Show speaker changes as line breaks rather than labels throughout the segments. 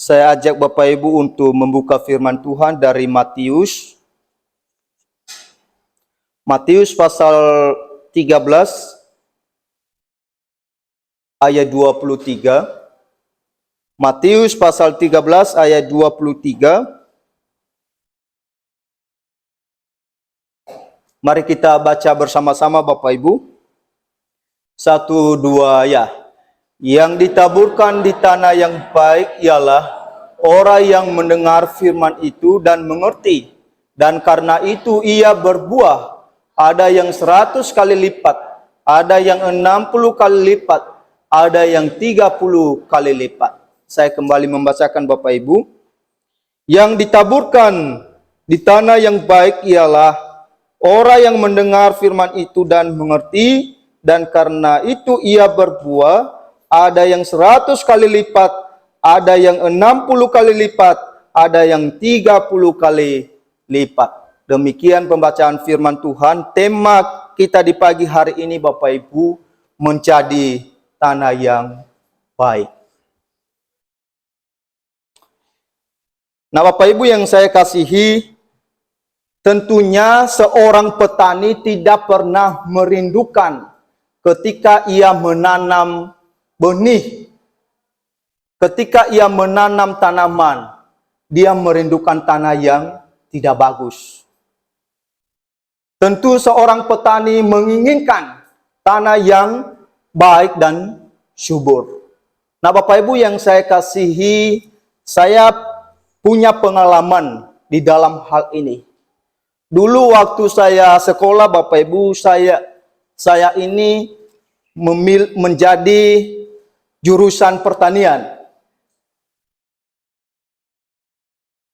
Saya ajak Bapak Ibu untuk membuka firman Tuhan dari Matius. Matius pasal 13 ayat 23. Matius pasal 13 ayat 23. Mari kita baca bersama-sama Bapak Ibu. 1, 2, ya. Yang ditaburkan di tanah yang baik ialah orang yang mendengar firman itu dan mengerti. Dan karena itu ia berbuah. Ada yang 100 kali lipat, ada yang 60 kali lipat, ada yang 30 kali lipat. Saya kembali membacakan Bapak Ibu. Yang ditaburkan di tanah yang baik ialah orang yang mendengar firman itu dan mengerti. Dan karena itu ia berbuah. Ada yang 100 kali lipat, ada yang 60 kali lipat, ada yang 30 kali lipat. Demikian pembacaan firman Tuhan. Tema kita di pagi hari ini Bapak Ibu, menjadi tanah yang baik. Nah Bapak Ibu yang saya kasihi, tentunya seorang petani tidak pernah merindukan ketika ia menanam benih, ketika ia menanam tanaman, dia merindukan tanah yang tidak bagus. Tentu seorang petani menginginkan tanah yang baik dan subur. Nah Bapak Ibu yang saya kasihi, saya punya pengalaman di dalam hal ini. Dulu waktu saya sekolah Bapak Ibu, saya ini menjadi jurusan pertanian.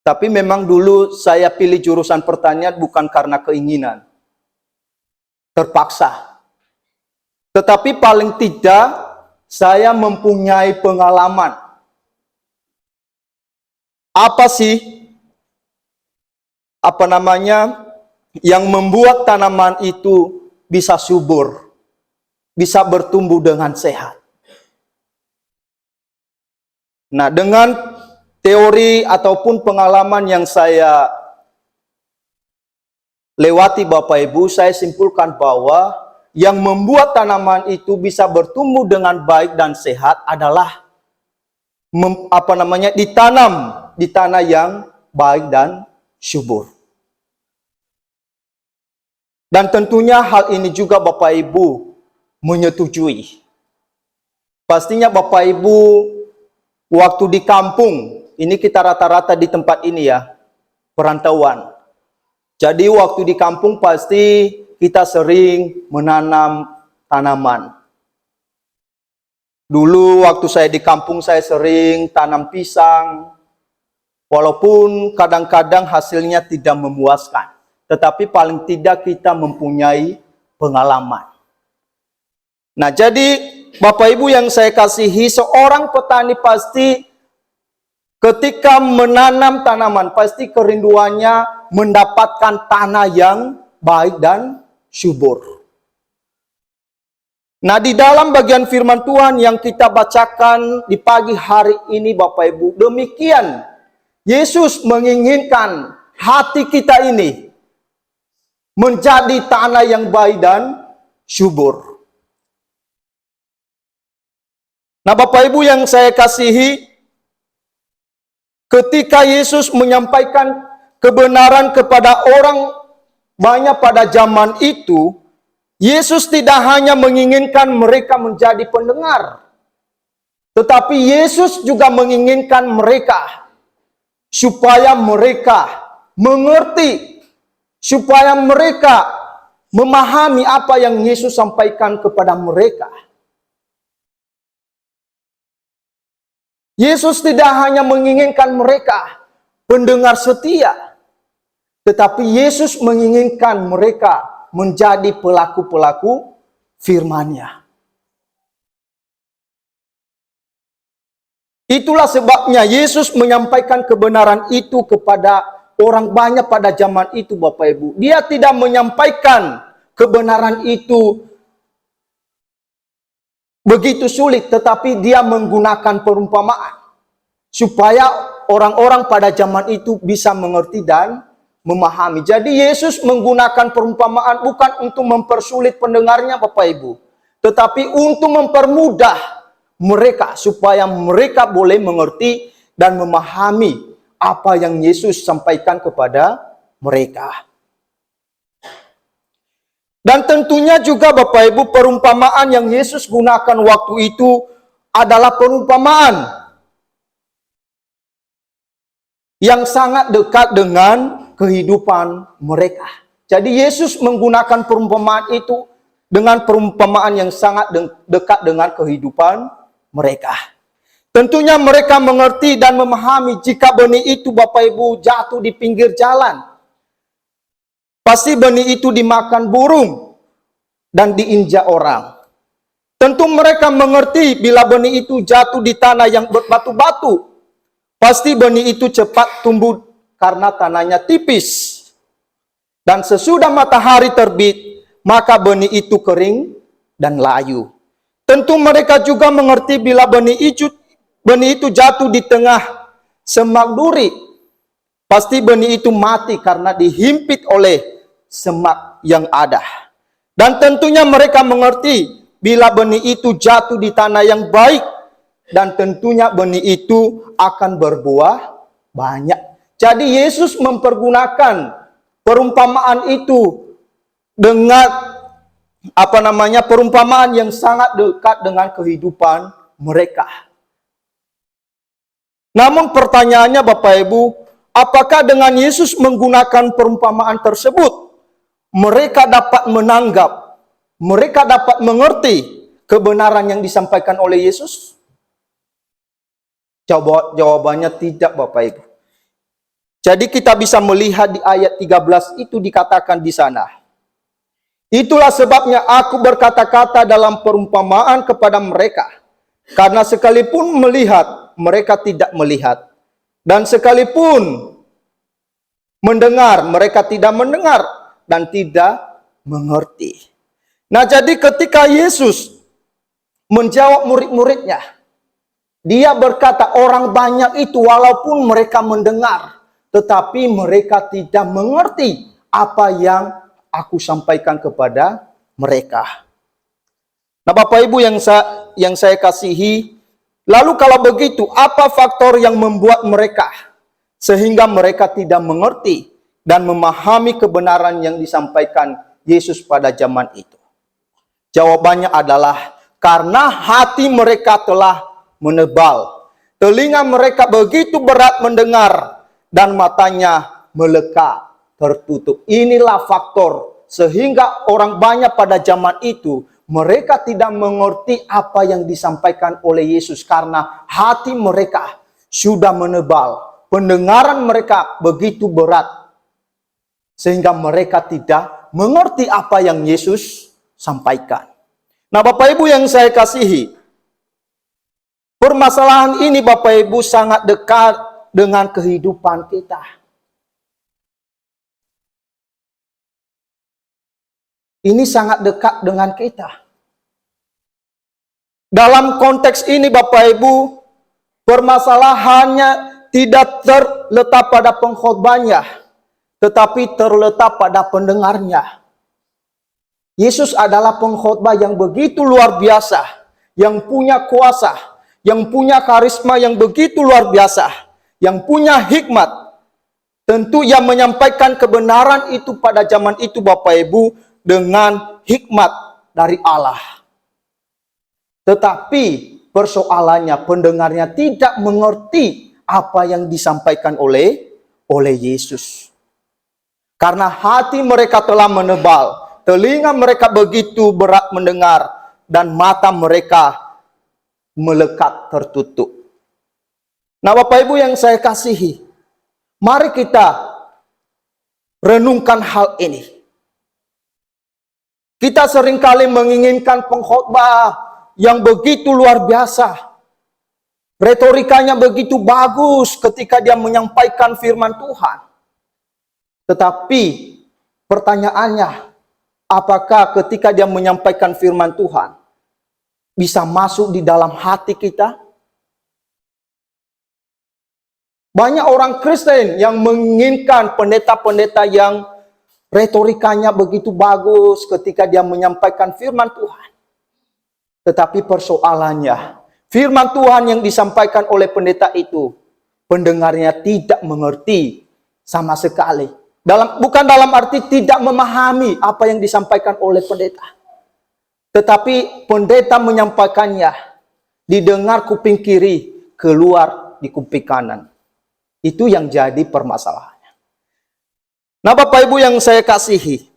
Tapi memang dulu saya pilih jurusan pertanian bukan karena keinginan. Terpaksa. Tetapi paling tidak saya mempunyai pengalaman. Apa sih yang membuat tanaman itu bisa subur, bisa bertumbuh dengan sehat? Nah, dengan teori ataupun pengalaman yang saya lewati Bapak Ibu, saya simpulkan bahwa yang membuat tanaman itu bisa bertumbuh dengan baik dan sehat adalah ditanam di tanah yang baik dan subur. Dan tentunya hal ini juga Bapak Ibu menyetujui. Pastinya Bapak Ibu waktu di kampung, ini kita rata-rata di tempat ini ya, perantauan. Jadi waktu di kampung pasti kita sering menanam tanaman. Dulu waktu saya di kampung saya sering tanam pisang. Walaupun kadang-kadang hasilnya tidak memuaskan. Tetapi paling tidak kita mempunyai pengalaman. Nah jadi Bapak Ibu yang saya kasihi, seorang petani pasti ketika menanam tanaman, pasti kerinduannya mendapatkan tanah yang baik dan subur. Nah di dalam bagian firman Tuhan yang kita bacakan di pagi hari ini Bapak Ibu, demikian Yesus menginginkan hati kita ini menjadi tanah yang baik dan subur. Nah Bapak Ibu yang saya kasihi, ketika Yesus menyampaikan kebenaran kepada orang banyak pada zaman itu, Yesus tidak hanya menginginkan mereka menjadi pendengar, tetapi Yesus juga menginginkan mereka supaya mereka mengerti, supaya mereka memahami apa yang Yesus sampaikan kepada mereka. Yesus tidak hanya menginginkan mereka pendengar setia, tetapi Yesus menginginkan mereka menjadi pelaku-pelaku firman-Nya. Itulah sebabnya Yesus menyampaikan kebenaran itu kepada orang banyak pada zaman itu Bapak Ibu. Dia tidak menyampaikan kebenaran itu begitu sulit, tetapi dia menggunakan perumpamaan supaya orang-orang pada zaman itu bisa mengerti dan memahami. Jadi Yesus menggunakan perumpamaan bukan untuk mempersulit pendengarnya Bapak Ibu, tetapi untuk mempermudah mereka supaya mereka boleh mengerti dan memahami apa yang Yesus sampaikan kepada mereka. Dan tentunya juga Bapak Ibu, perumpamaan yang Yesus gunakan waktu itu adalah perumpamaan yang sangat dekat dengan kehidupan mereka. Jadi Yesus menggunakan perumpamaan itu dengan perumpamaan yang sangat dekat dengan kehidupan mereka. Tentunya mereka mengerti dan memahami jika benih itu Bapak Ibu jatuh di pinggir jalan, pasti benih itu dimakan burung dan diinjak orang. Tentu mereka mengerti bila benih itu jatuh di tanah yang berbatu-batu, pasti benih itu cepat tumbuh karena tanahnya tipis. Dan sesudah matahari terbit, maka benih itu kering dan layu. Tentu mereka juga mengerti bila benih itu jatuh di tengah semak duri, pasti benih itu mati karena dihimpit oleh semak yang ada. Dan tentunya mereka mengerti bila benih itu jatuh di tanah yang baik, dan tentunya benih itu akan berbuah banyak. Jadi Yesus mempergunakan perumpamaan itu dengan perumpamaan yang sangat dekat dengan kehidupan mereka. Namun pertanyaannya Bapak Ibu, apakah dengan Yesus menggunakan perumpamaan tersebut mereka dapat menanggap, mereka dapat mengerti kebenaran yang disampaikan oleh Yesus? Jawabannya tidak Bapak Ibu. Jadi kita bisa melihat di ayat 13 itu dikatakan di sana, itulah sebabnya aku berkata-kata dalam perumpamaan kepada mereka, karena sekalipun melihat, mereka tidak melihat, dan sekalipun mendengar, mereka tidak mendengar dan tidak mengerti. Nah, jadi ketika Yesus menjawab murid-muridnya, dia berkata orang banyak itu walaupun mereka mendengar, tetapi mereka tidak mengerti apa yang aku sampaikan kepada mereka. Nah, Bapak Ibu yang saya kasihi, lalu kalau begitu, apa faktor yang membuat mereka sehingga mereka tidak mengerti dan memahami kebenaran yang disampaikan Yesus pada zaman itu? Jawabannya adalah karena hati mereka telah menebal. Telinga mereka begitu berat mendengar dan matanya melekat tertutup. Inilah faktor sehingga orang banyak pada zaman itu mereka tidak mengerti apa yang disampaikan oleh Yesus karena hati mereka sudah menebal. Pendengaran mereka begitu berat sehingga mereka tidak mengerti apa yang Yesus sampaikan. Nah, Bapak Ibu yang saya kasihi, permasalahan ini Bapak Ibu sangat dekat dengan kehidupan kita. Ini sangat dekat dengan kita. Dalam konteks ini Bapak Ibu, permasalahannya tidak terletak pada pengkhotbahnya, tetapi terletak pada pendengarnya. Yesus adalah pengkhotbah yang begitu luar biasa, yang punya kuasa, yang punya karisma yang begitu luar biasa, yang punya hikmat. Tentu yang menyampaikan kebenaran itu pada zaman itu Bapak Ibu dengan hikmat dari Allah. Tetapi persoalannya pendengarnya tidak mengerti apa yang disampaikan oleh Yesus. Karena hati mereka telah menebal, telinga mereka begitu berat mendengar, dan mata mereka melekat tertutup. Nah, Bapak Ibu yang saya kasihi, mari kita renungkan hal ini. Kita seringkali menginginkan pengkhotbah yang begitu luar biasa. Retorikanya begitu bagus ketika dia menyampaikan firman Tuhan. Tetapi pertanyaannya, apakah ketika dia menyampaikan firman Tuhan bisa masuk di dalam hati kita? Banyak orang Kristen yang menginginkan pendeta-pendeta yang retorikanya begitu bagus ketika dia menyampaikan firman Tuhan. Tetapi persoalannya, firman Tuhan yang disampaikan oleh pendeta itu, pendengarnya tidak mengerti sama sekali. Bukan dalam arti tidak memahami apa yang disampaikan oleh pendeta. Tetapi pendeta menyampaikannya, didengar kuping kiri, keluar di kuping kanan. Itu yang jadi permasalahannya. Nah, Bapak Ibu yang saya kasihi,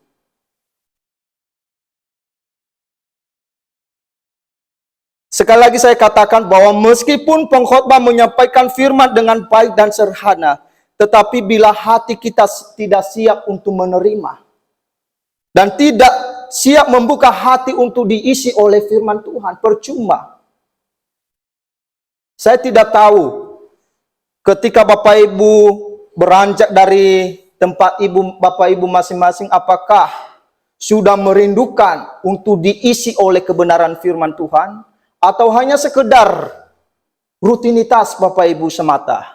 sekali lagi saya katakan bahwa meskipun pengkhotbah menyampaikan firman dengan baik dan sederhana, tetapi bila hati kita tidak siap untuk menerima dan tidak siap membuka hati untuk diisi oleh firman Tuhan, percuma. Saya tidak tahu ketika Bapak Ibu beranjak dari tempat Bapak Ibu masing-masing, apakah sudah merindukan untuk diisi oleh kebenaran firman Tuhan, atau hanya sekedar rutinitas Bapak Ibu semata.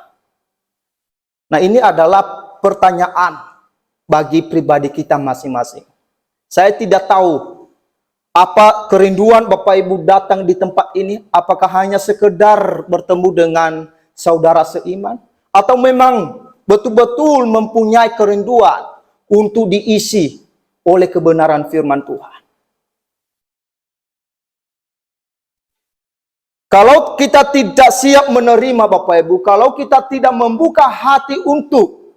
Nah, ini adalah pertanyaan bagi pribadi kita masing-masing. Saya tidak tahu apa kerinduan Bapak Ibu datang di tempat ini, apakah hanya sekedar bertemu dengan saudara seiman, atau memang betul-betul mempunyai kerinduan untuk diisi oleh kebenaran firman Tuhan. Kalau kita tidak siap menerima Bapak Ibu, kalau kita tidak membuka hati untuk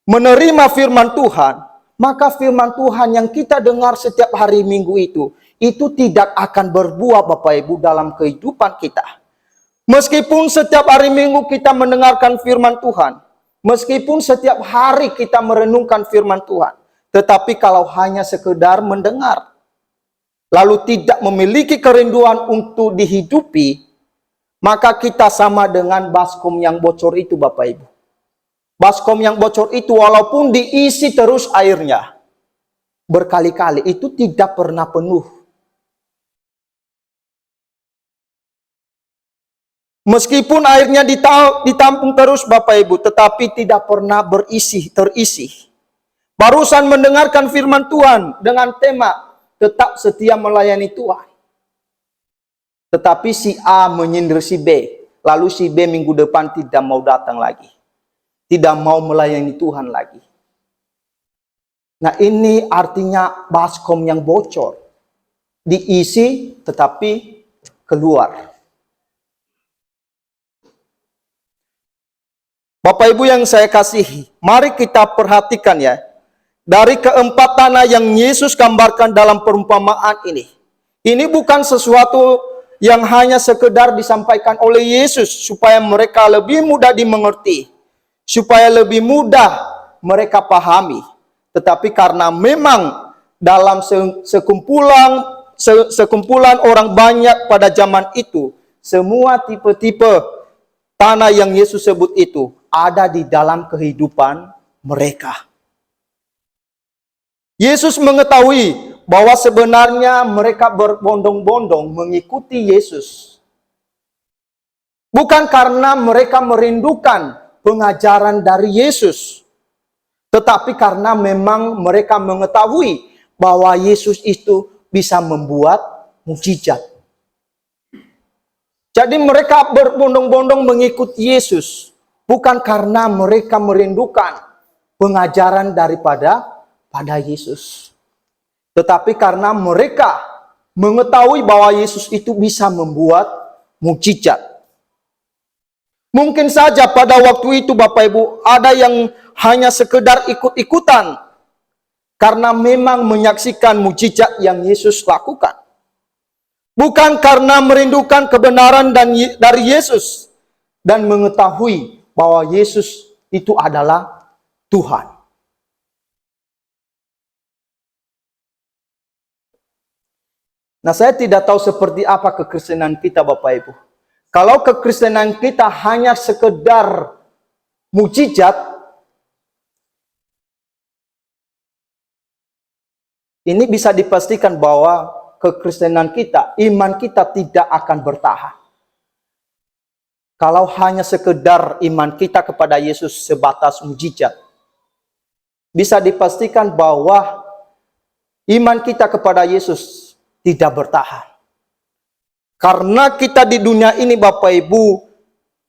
menerima firman Tuhan, maka firman Tuhan yang kita dengar setiap hari Minggu itu tidak akan berbuah Bapak Ibu dalam kehidupan kita. Meskipun setiap hari Minggu kita mendengarkan firman Tuhan, meskipun setiap hari kita merenungkan firman Tuhan, tetapi kalau hanya sekedar mendengar, lalu tidak memiliki kerinduan untuk dihidupi, maka kita sama dengan baskom yang bocor itu Bapak Ibu. Baskom yang bocor itu walaupun diisi terus airnya, berkali-kali itu tidak pernah penuh. Meskipun airnya ditampung terus Bapak Ibu, tetapi tidak pernah terisi. Barusan mendengarkan firman Tuhan dengan tema tetap setia melayani Tuhan. Tetapi si A menyindir si B, lalu si B minggu depan tidak mau datang lagi. Tidak mau melayani Tuhan lagi. Nah, ini artinya baskom yang bocor. Diisi tetapi keluar. Bapak Ibu yang saya kasihi, mari kita perhatikan ya, dari keempat tanah yang Yesus gambarkan dalam perumpamaan ini. Ini bukan sesuatu yang hanya sekedar disampaikan oleh Yesus supaya mereka lebih mudah dimengerti, supaya lebih mudah mereka pahami. Tetapi karena memang dalam sekumpulan orang banyak pada zaman itu, semua tipe-tipe tanah yang Yesus sebut itu ada di dalam kehidupan mereka. Yesus mengetahui bahwa sebenarnya mereka berbondong-bondong mengikuti Yesus. Bukan karena mereka merindukan pengajaran dari Yesus, tetapi karena memang mereka mengetahui bahwa Yesus itu bisa membuat mukjizat. Jadi mereka berbondong-bondong mengikuti Yesus, bukan karena mereka merindukan pengajaran daripada Yesus, tetapi karena mereka mengetahui bahwa Yesus itu bisa membuat mukjizat. Mungkin saja pada waktu itu Bapak Ibu ada yang hanya sekedar ikut-ikutan karena memang menyaksikan mukjizat yang Yesus lakukan. Bukan karena merindukan kebenaran dari Yesus dan mengetahui bahwa Yesus itu adalah Tuhan. Nah, saya tidak tahu seperti apa kekristenan kita Bapak Ibu. Kalau kekristenan kita hanya sekedar mukjizat, ini bisa dipastikan bahwa kekristenan kita, iman kita tidak akan bertahan. kalau hanya sekedar iman kita kepada Yesus sebatas mujizat, bisa dipastikan bahwa iman kita kepada Yesus tidak bertahan. Karena kita di dunia ini, Bapak Ibu,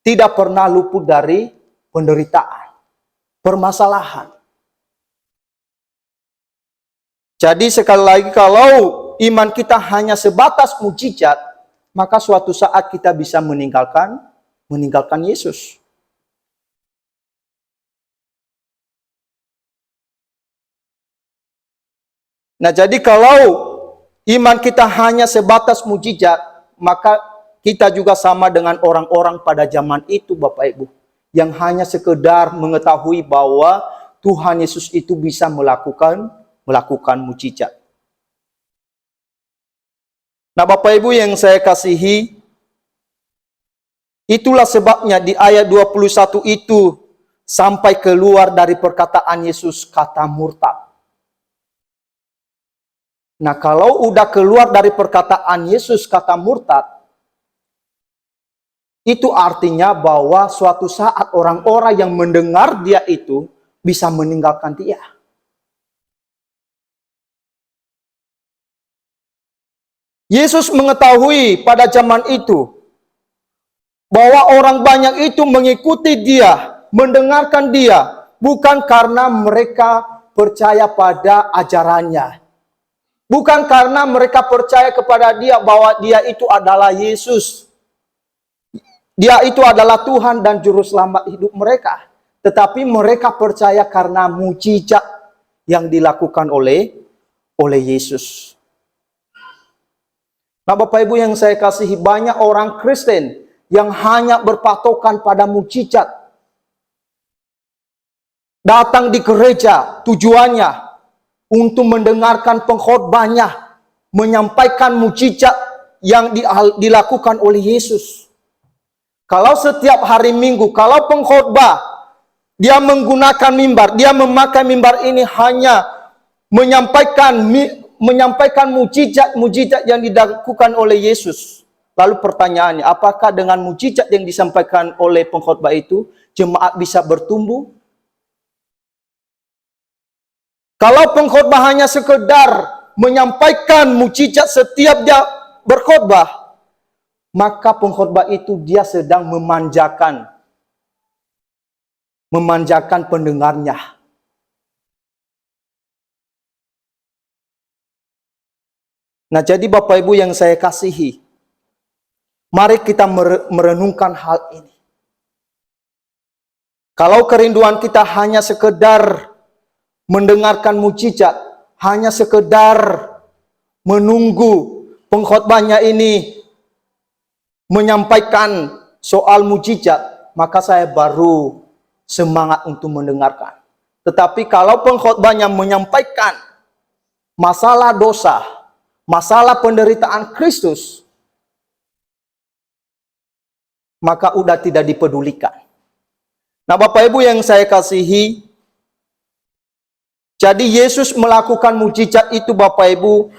tidak pernah luput dari penderitaan, permasalahan. Jadi sekali lagi, kalau iman kita hanya sebatas mujizat, maka suatu saat kita bisa meninggalkan Yesus. Nah, jadi kalau iman kita hanya sebatas mujizat, maka kita juga sama dengan orang-orang pada zaman itu, Bapak Ibu, yang hanya sekedar mengetahui bahwa Tuhan Yesus itu bisa melakukan mujizat. Nah, Bapak Ibu yang saya kasihi, itulah sebabnya di ayat 21 itu sampai keluar dari perkataan Yesus kata murtad. Nah, kalau udah keluar dari perkataan Yesus kata murtad, itu artinya bahwa suatu saat orang-orang yang mendengar dia itu bisa meninggalkan dia. Yesus mengetahui pada zaman itu bahwa orang banyak itu mengikuti dia, mendengarkan dia, bukan karena mereka percaya pada ajarannya. Bukan karena mereka percaya kepada dia bahwa dia itu adalah Yesus. Dia itu adalah Tuhan dan Juru Selamat hidup mereka. Tetapi mereka percaya karena mujizat yang dilakukan oleh Yesus. Nah, Bapak Ibu yang saya kasihi, banyak orang Kristen yang hanya berpatokan pada mujizat. Datang di gereja tujuannya untuk mendengarkan pengkhotbahnya, menyampaikan mujizat yang dilakukan oleh Yesus. Kalau setiap hari Minggu, kalau pengkhotbah, dia menggunakan mimbar, dia memakai mimbar ini hanya menyampaikan mujizat yang dilakukan oleh Yesus. Lalu pertanyaannya, apakah dengan mujizat yang disampaikan oleh pengkhotbah itu, jemaat bisa bertumbuh? Kalau pengkhotbah hanya sekedar menyampaikan mujizat setiap dia berkhotbah, maka pengkhotbah itu dia sedang memanjakan pendengarnya. Nah, jadi Bapak Ibu yang saya kasihi, mari kita merenungkan hal ini. Kalau kerinduan kita hanya sekedar mendengarkan mujizat, hanya sekedar menunggu pengkhotbahnya ini menyampaikan soal mujizat, maka saya baru semangat untuk mendengarkan. Tetapi kalau pengkhotbahnya menyampaikan masalah dosa, masalah penderitaan Kristus, maka udah tidak dipedulikan. Nah, Bapak Ibu yang saya kasihi, jadi Yesus melakukan mujizat itu, Bapak Ibu,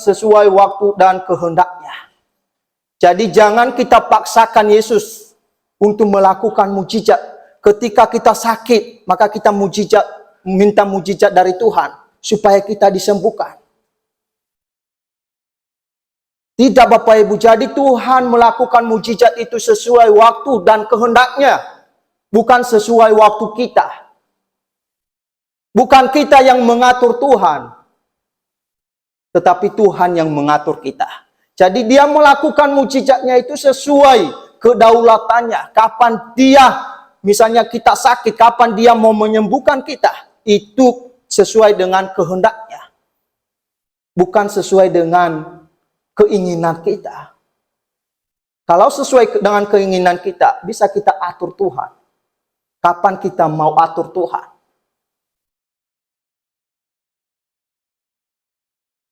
sesuai waktu dan kehendaknya. Jadi jangan kita paksakan Yesus untuk melakukan mujizat. Ketika kita sakit, maka kita minta mujizat dari Tuhan supaya kita disembuhkan. Tidak, Bapak Ibu. Jadi Tuhan melakukan mujizat itu sesuai waktu dan kehendaknya, bukan sesuai waktu kita. Bukan kita yang mengatur Tuhan, tetapi Tuhan yang mengatur kita. Jadi dia melakukan mujizatnya itu sesuai kedaulatannya. Kapan dia, misalnya kita sakit, kapan dia mau menyembuhkan kita, itu sesuai dengan kehendaknya. Bukan sesuai dengan keinginan kita. Kalau sesuai dengan keinginan kita, bisa kita atur Tuhan. Kapan kita mau atur Tuhan?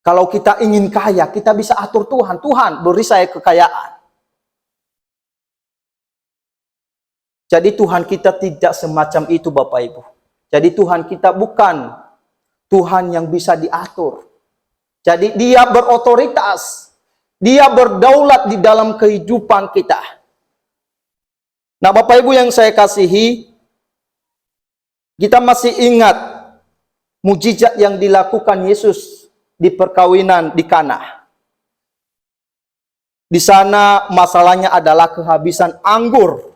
Kalau kita ingin kaya, kita bisa atur Tuhan. Tuhan, beri saya kekayaan. Jadi Tuhan kita tidak semacam itu, Bapak Ibu. Jadi Tuhan kita bukan Tuhan yang bisa diatur. Jadi dia berotoritas. Dia berdaulat di dalam kehidupan kita. Nah, Bapak Ibu yang saya kasihi, kita masih ingat mujizat yang dilakukan Yesus di perkawinan di Kana. Di sana masalahnya adalah kehabisan anggur.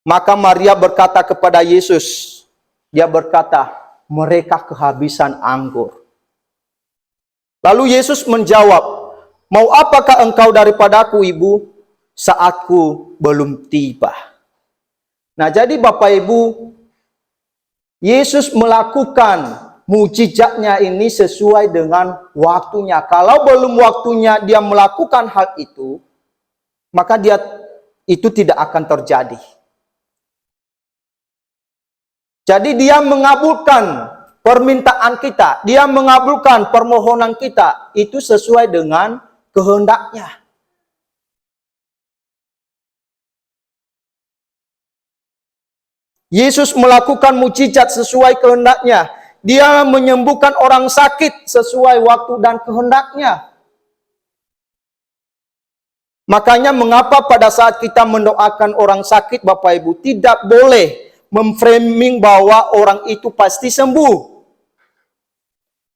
Maka Maria berkata kepada Yesus, dia berkata, mereka kehabisan anggur. Lalu Yesus menjawab, mau apakah engkau daripadaku, Ibu? Saatku belum tiba. Nah, jadi Bapak Ibu, Yesus melakukan mujizatnya ini sesuai dengan waktunya. Kalau belum waktunya dia melakukan hal itu, maka itu tidak akan terjadi. Jadi dia mengabulkan permintaan kita, dia mengabulkan permohonan kita, itu sesuai dengan kehendaknya. Yesus melakukan mujizat sesuai kehendaknya. Dia menyembuhkan orang sakit sesuai waktu dan kehendaknya. Makanya mengapa pada saat kita mendoakan orang sakit, Bapak Ibu, tidak boleh memframing bahwa orang itu pasti sembuh.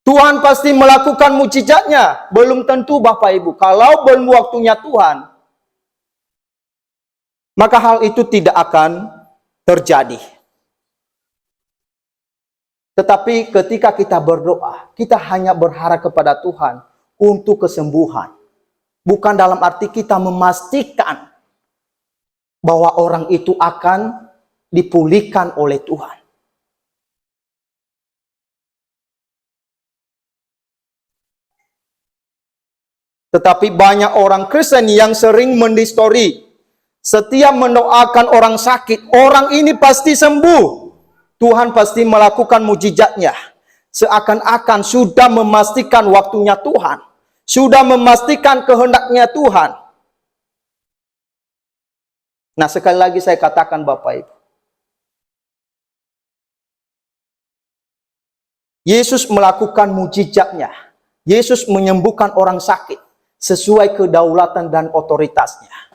Tuhan pasti melakukan mujizatnya. Belum tentu, Bapak Ibu. Kalau belum waktunya Tuhan, maka hal itu tidak akan terjadi. Tetapi ketika kita berdoa, kita hanya berharap kepada Tuhan untuk kesembuhan. Bukan dalam arti kita memastikan bahwa orang itu akan dipulihkan oleh Tuhan. Tetapi banyak orang Kristen yang sering mendistori, setiap mendoakan orang sakit, orang ini pasti sembuh. Tuhan pasti melakukan mujizatnya. Seakan-akan sudah memastikan waktunya Tuhan. Sudah memastikan kehendaknya Tuhan. Nah, sekali lagi saya katakan Bapak Ibu, Yesus melakukan mujizatnya. Yesus menyembuhkan orang sakit sesuai kedaulatan dan otoritasnya.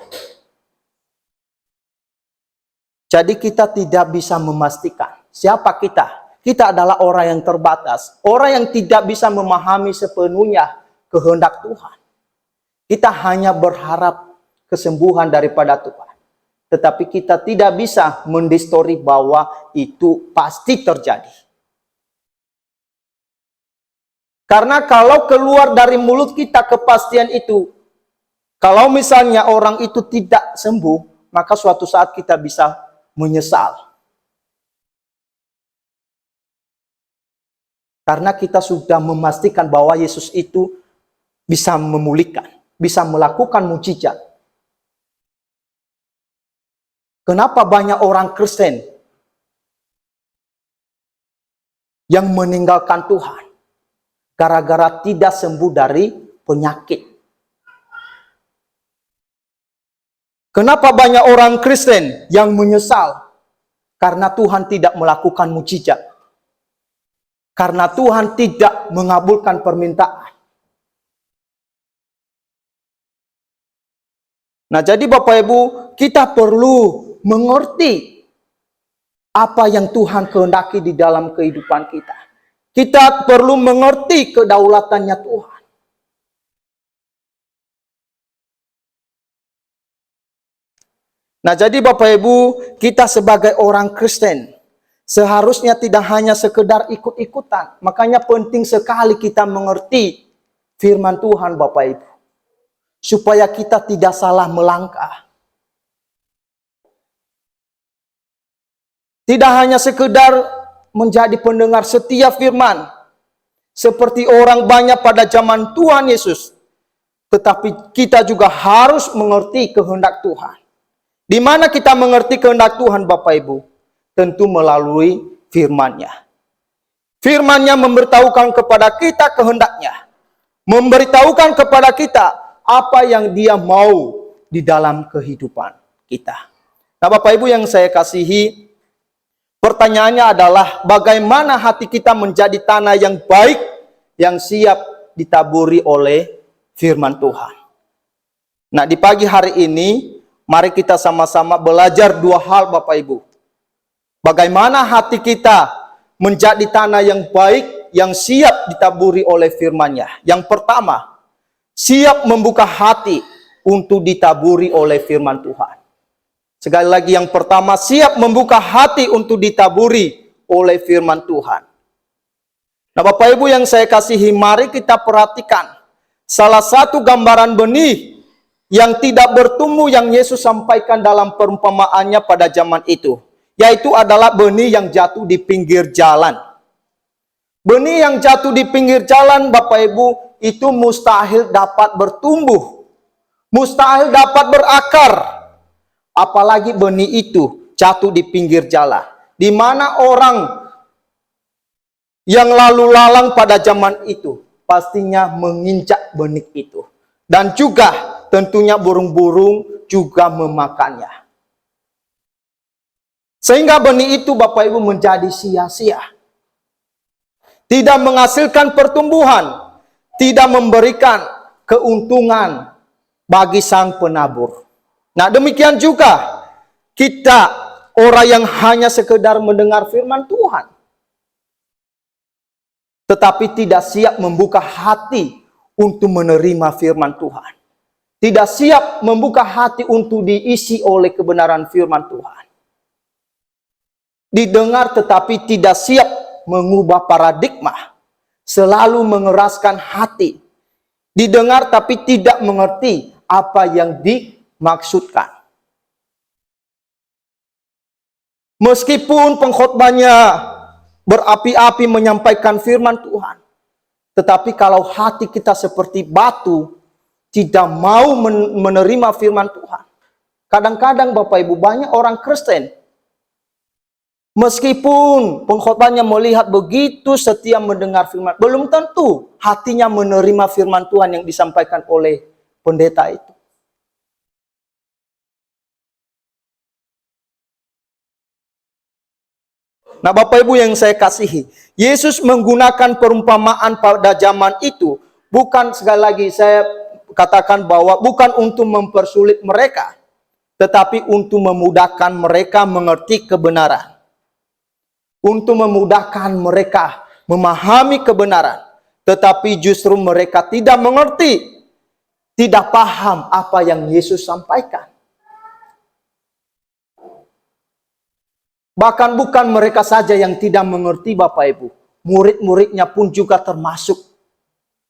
Jadi kita tidak bisa memastikan siapa kita. Kita adalah orang yang terbatas, orang yang tidak bisa memahami sepenuhnya kehendak Tuhan. Kita hanya berharap kesembuhan daripada Tuhan. Tetapi kita tidak bisa mendistori bahwa itu pasti terjadi. Karena kalau keluar dari mulut kita kepastian itu, kalau misalnya orang itu tidak sembuh, maka suatu saat kita bisa menyesal. Karena kita sudah memastikan bahwa Yesus itu bisa memulihkan, bisa melakukan mujizat. Kenapa banyak orang Kristen yang meninggalkan Tuhan? Gara-gara tidak sembuh dari penyakit. Kenapa banyak orang Kristen yang menyesal? Karena Tuhan tidak melakukan mujizat. Karena Tuhan tidak mengabulkan permintaan. Nah, jadi Bapak Ibu, kita perlu mengerti apa yang Tuhan kehendaki di dalam kehidupan kita. Kita perlu mengerti kedaulatannya Tuhan. Nah, jadi Bapak Ibu, kita sebagai orang Kristen seharusnya tidak hanya sekedar ikut-ikutan. Makanya penting sekali kita mengerti firman Tuhan, Bapak Ibu, supaya kita tidak salah melangkah. Tidak hanya sekedar menjadi pendengar setia firman seperti orang banyak pada zaman Tuhan Yesus, tetapi kita juga harus mengerti kehendak Tuhan. Di mana kita mengerti kehendak Tuhan, Bapak Ibu? Tentu melalui firman-Nya. Firman-Nya memberitahukan kepada kita kehendaknya, memberitahukan kepada kita apa yang Dia mau di dalam kehidupan kita. Nah, Bapak Ibu yang saya kasihi, pertanyaannya adalah bagaimana hati kita menjadi tanah yang baik, yang siap ditaburi oleh firman Tuhan. Nah, di pagi hari ini, Mari kita sama-sama belajar dua hal Bapak Ibu. Bagaimana hati kita menjadi tanah yang baik, yang siap ditaburi oleh firman-Nya. Yang pertama, siap membuka hati untuk ditaburi oleh firman Tuhan. Sekali lagi, yang pertama, siap membuka hati untuk ditaburi oleh firman Tuhan. Nah Bapak Ibu yang saya kasihi, mari kita perhatikan salah satu gambaran benih yang tidak bertumbuh yang Yesus sampaikan dalam perumpamaannya pada zaman itu, yaitu adalah benih yang jatuh di pinggir jalan. Benih yang jatuh di pinggir jalan, Bapak Ibu, itu mustahil dapat bertumbuh, mustahil dapat berakar. Apalagi benih itu jatuh di pinggir jalan, di mana orang yang lalu lalang pada zaman itu pastinya menginjak benih itu. Dan juga tentunya burung-burung juga memakannya. Sehingga benih itu Bapak Ibu menjadi sia-sia. Tidak menghasilkan pertumbuhan, tidak memberikan keuntungan bagi sang penabur. Nah demikian juga kita, orang yang hanya sekedar mendengar firman Tuhan, tetapi tidak siap membuka hati untuk menerima firman Tuhan. Tidak siap membuka hati untuk diisi oleh kebenaran firman Tuhan. Didengar tetapi tidak siap mengubah paradigma. Selalu mengeraskan hati. Didengar tapi tidak mengerti apa yang dimaksudkan. Meskipun pengkhotbahnya berapi-api menyampaikan firman Tuhan, tetapi kalau hati kita seperti batu, tidak mau menerima firman Tuhan. Kadang-kadang Bapak Ibu, banyak orang Kristen, meskipun pengkhotbahnya melihat begitu setia mendengar firman, belum tentu hatinya menerima firman Tuhan yang disampaikan oleh pendeta itu. Nah Bapak Ibu yang saya kasihi, Yesus menggunakan perumpamaan pada zaman itu, bukan, sekali lagi saya katakan bahwa bukan untuk mempersulit mereka, tetapi untuk memudahkan mereka mengerti kebenaran. Untuk memudahkan mereka memahami kebenaran, tetapi justru mereka tidak mengerti, tidak paham apa yang Yesus sampaikan. Bahkan bukan mereka saja yang tidak mengerti Bapak Ibu, murid-muridnya pun juga termasuk.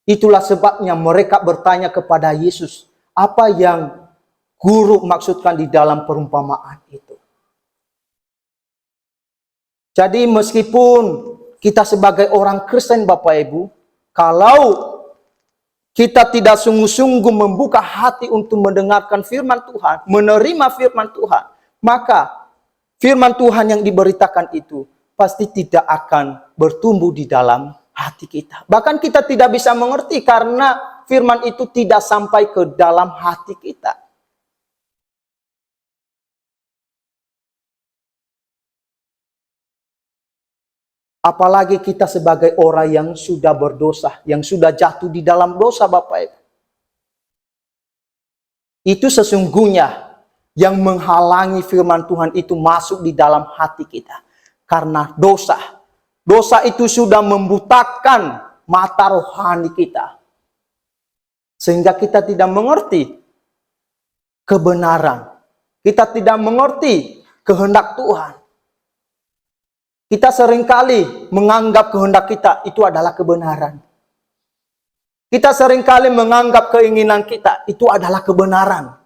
Itulah sebabnya mereka bertanya kepada Yesus, apa yang guru maksudkan di dalam perumpamaan itu. Jadi meskipun kita sebagai orang Kristen Bapak Ibu, kalau kita tidak sungguh-sungguh membuka hati untuk mendengarkan firman Tuhan, menerima firman Tuhan, maka firman Tuhan yang diberitakan itu pasti tidak akan bertumbuh di dalam hati kita. Bahkan kita tidak bisa mengerti karena firman itu tidak sampai ke dalam hati kita. Apalagi kita sebagai orang yang sudah berdosa, yang sudah jatuh di dalam dosa Bapak Ibu. Itu sesungguhnya yang menghalangi firman Tuhan itu masuk di dalam hati kita. Karena dosa. Dosa itu sudah membutakan mata rohani kita. Sehingga kita tidak mengerti kebenaran. Kita tidak mengerti kehendak Tuhan. Kita seringkali menganggap kehendak kita itu adalah kebenaran. Kita seringkali menganggap keinginan kita itu adalah kebenaran.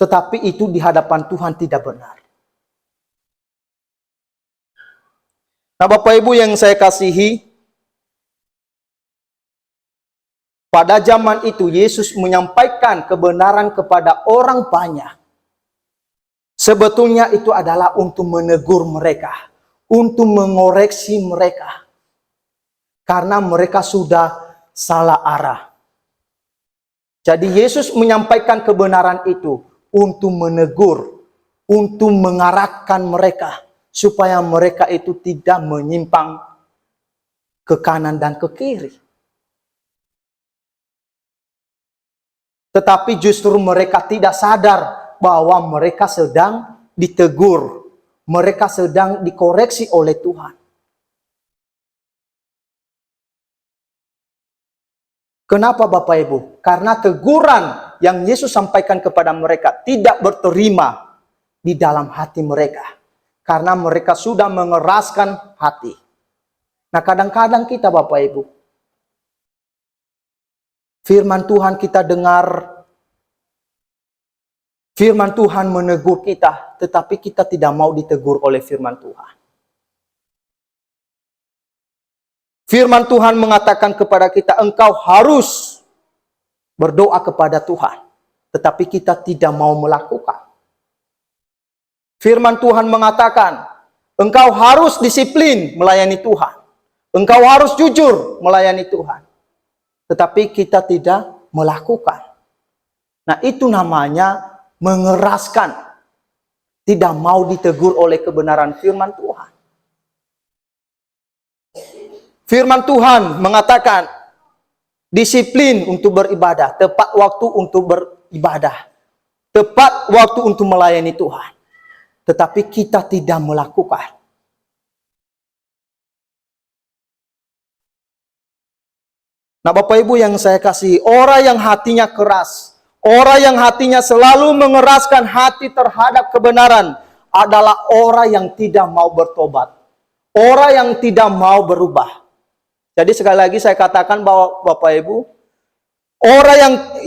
Tetapi itu di hadapan Tuhan tidak benar. Nah Bapak Ibu yang saya kasihi, pada zaman itu Yesus menyampaikan kebenaran kepada orang banyak. Sebetulnya itu adalah untuk menegur mereka, untuk mengoreksi mereka. Karena mereka sudah salah arah. Jadi Yesus menyampaikan kebenaran itu untuk menegur, untuk mengarahkan mereka, supaya mereka itu tidak menyimpang ke kanan dan ke kiri. Tetapi justru mereka tidak sadar bahwa mereka sedang ditegur. Mereka sedang dikoreksi oleh Tuhan. Kenapa Bapak Ibu? Karena teguran yang Yesus sampaikan kepada mereka tidak berterima di dalam hati mereka. Karena mereka sudah mengeraskan hati. Nah, kadang-kadang kita Bapak Ibu, firman Tuhan kita dengar, firman Tuhan menegur kita, tetapi kita tidak mau ditegur oleh firman Tuhan. Firman Tuhan mengatakan kepada kita, engkau harus berdoa kepada Tuhan. Tetapi kita tidak mau melakukan. Firman Tuhan mengatakan, engkau harus disiplin melayani Tuhan. Engkau harus jujur melayani Tuhan. Tetapi kita tidak melakukan. Nah, itu namanya mengeraskan. Tidak mau ditegur oleh kebenaran firman Tuhan. Firman Tuhan mengatakan, disiplin untuk beribadah, tepat waktu untuk beribadah, tepat waktu untuk melayani Tuhan. Tetapi kita tidak melakukan. Nah, Bapak Ibu yang saya kasih, orang yang hatinya keras, orang yang hatinya selalu mengeraskan hati terhadap kebenaran adalah orang yang tidak mau bertobat. Orang yang tidak mau berubah. Jadi sekali lagi saya katakan bahwa Bapak Ibu, orang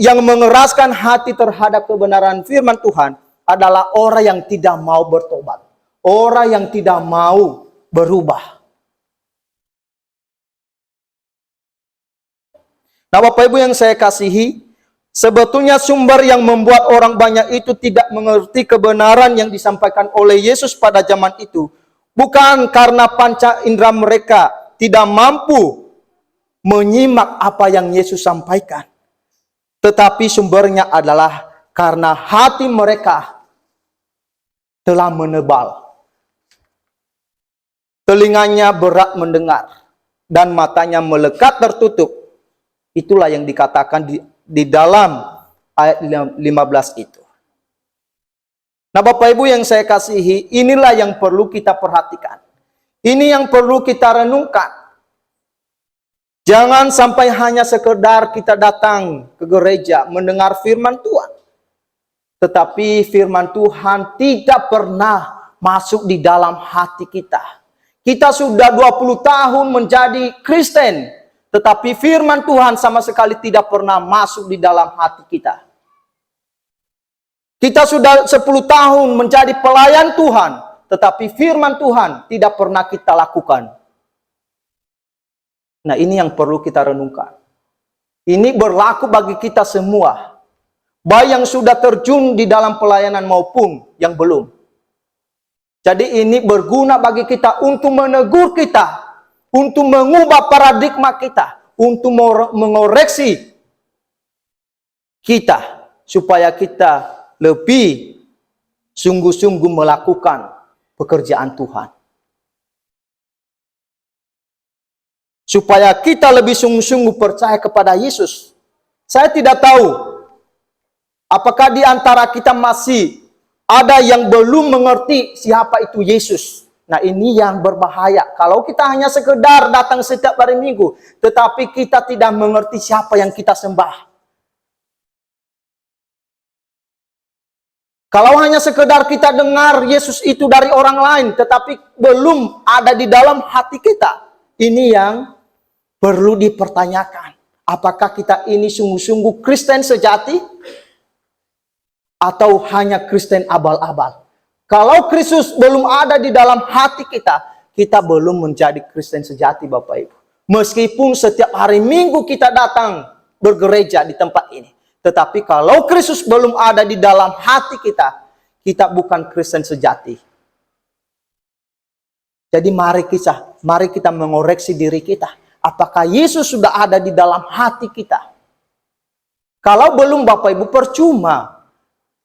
yang mengeraskan hati terhadap kebenaran firman Tuhan adalah orang yang tidak mau bertobat. Orang yang tidak mau berubah. Nah, Bapak Ibu yang saya kasihi, sebetulnya sumber yang membuat orang banyak itu tidak mengerti kebenaran yang disampaikan oleh Yesus pada zaman itu, bukan karena panca indera mereka tidak mampu menyimak apa yang Yesus sampaikan. Tetapi sumbernya adalah karena hati mereka telah menebal. Telinganya berat mendengar dan matanya melekat tertutup. Itulah yang dikatakan di dalam ayat 15 itu. Nah, Bapak Ibu yang saya kasihi, inilah yang perlu kita perhatikan. Ini yang perlu kita renungkan. Jangan sampai hanya sekedar kita datang ke gereja mendengar firman Tuhan. Tetapi firman Tuhan tidak pernah masuk di dalam hati kita. Kita sudah 20 tahun menjadi Kristen, tetapi firman Tuhan sama sekali tidak pernah masuk di dalam hati kita. Kita sudah 10 tahun menjadi pelayan Tuhan, tetapi firman Tuhan tidak pernah kita lakukan. Nah, ini yang perlu kita renungkan. Ini berlaku bagi kita semua. Baik yang sudah terjun di dalam pelayanan maupun yang belum. Jadi ini berguna bagi kita untuk menegur kita. Untuk mengubah paradigma kita. Untuk mengoreksi kita. Supaya kita lebih sungguh-sungguh melakukan pekerjaan Tuhan. Supaya kita lebih sungguh-sungguh percaya kepada Yesus. Saya tidak tahu apakah di antara kita masih ada yang belum mengerti siapa itu Yesus. Nah, ini yang berbahaya. Kalau kita hanya sekedar datang setiap hari Minggu, tetapi kita tidak mengerti siapa yang kita sembah. Kalau hanya sekedar kita dengar Yesus itu dari orang lain, tetapi belum ada di dalam hati kita. Ini yang perlu dipertanyakan. Apakah kita ini sungguh-sungguh Kristen sejati? Atau hanya Kristen abal-abal? Kalau Kristus belum ada di dalam hati kita, kita belum menjadi Kristen sejati, Bapak Ibu. Meskipun setiap hari Minggu kita datang bergereja di tempat ini. Tetapi kalau Kristus belum ada di dalam hati kita, kita bukan Kristen sejati. Jadi mari kita mengoreksi diri kita. Apakah Yesus sudah ada di dalam hati kita? Kalau belum, Bapak Ibu, percuma.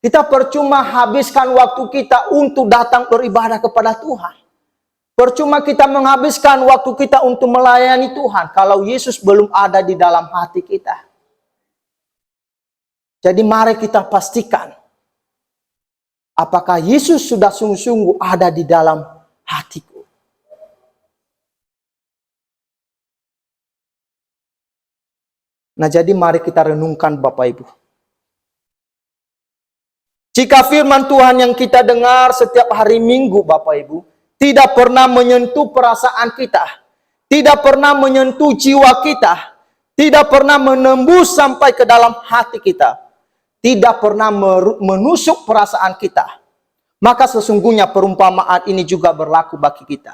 Kita percuma habiskan waktu kita untuk datang beribadah kepada Tuhan. Percuma kita menghabiskan waktu kita untuk melayani Tuhan kalau Yesus belum ada di dalam hati kita. Jadi mari kita pastikan apakah Yesus sudah sungguh-sungguh ada di dalam hatiku. Nah, jadi mari kita renungkan Bapak Ibu. Jika firman Tuhan yang kita dengar setiap hari Minggu Bapak Ibu tidak pernah menyentuh perasaan kita, tidak pernah menyentuh jiwa kita, tidak pernah menembus sampai ke dalam hati kita, tidak pernah menusuk perasaan kita, maka sesungguhnya perumpamaan ini juga berlaku bagi kita.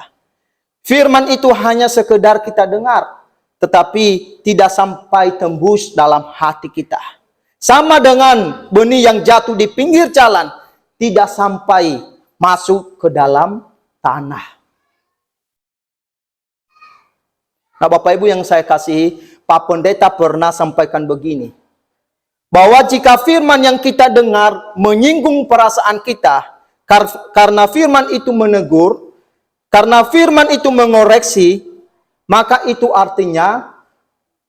Firman itu hanya sekedar kita dengar, tetapi tidak sampai tembus dalam hati kita. Sama dengan benih yang jatuh di pinggir jalan, tidak sampai masuk ke dalam tanah. Nah, Bapak Ibu yang saya kasihi, Pak Pendeta pernah sampaikan begini, bahwa jika firman yang kita dengar menyinggung perasaan kita, karena firman itu menegur, karena firman itu mengoreksi, maka itu artinya